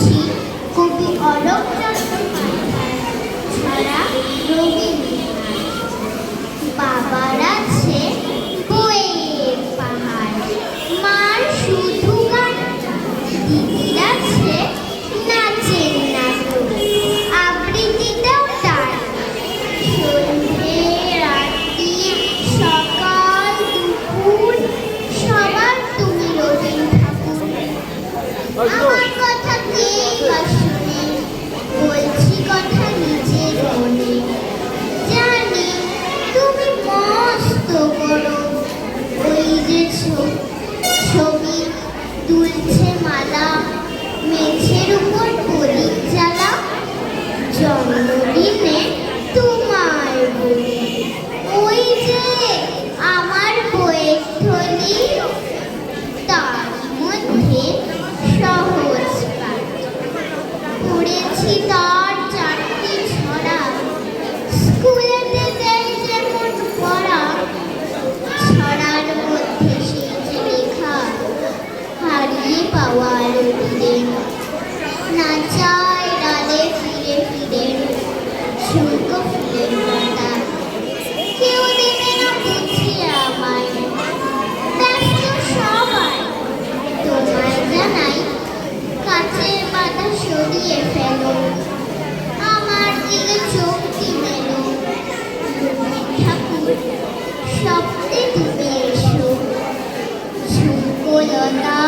পড়ছি কবি অলোক চট্টোপাধ্যায় ছড়া রবীন্দ্রনাথ। বাবার আছে বইয়ের পাহাড়, মার শুধু গান, দিদির আছে নাচের নাটক, আবৃত্তিতেও তার। সন্ধে রাত্রি সকাল দুপুর সবার তুমি রবীন্দ্র ঠাকুর। আমার কথা কেই বা শুনে, বলছি কথা নিজের মনে। জানি তুমি মস্ত করো, ওই যে ছবি দুলছে মালা, মেঝের উপর প্রদীপ জ্বালা। জন্মদিনে তোমায় বলি, ওই যে আমার বইয়ের থলি, তার মধ্যে সহজ পাঠ। পড়েছি তার 4টি ছড়া, স্কুলেতে দেয় যেমন পড়া। ছড়ার মধ্যে সেই যে লেখা, হারিয়ে পাওয়ার তীরে, না চায় ডালে ফিরে ফিরে, শুল্ক ফুলের পাতা। কেউ দেবে না বুঝিয়ে আমায়, ব্যস্ত সবাই। তোমায় জানাই কাছের বাধা সরিয়ে ফেলো, আমার দিকে চোখটি মেলো। ঠাকুর স্বপ্নে তুমি এসো, ঝুঁকো লতা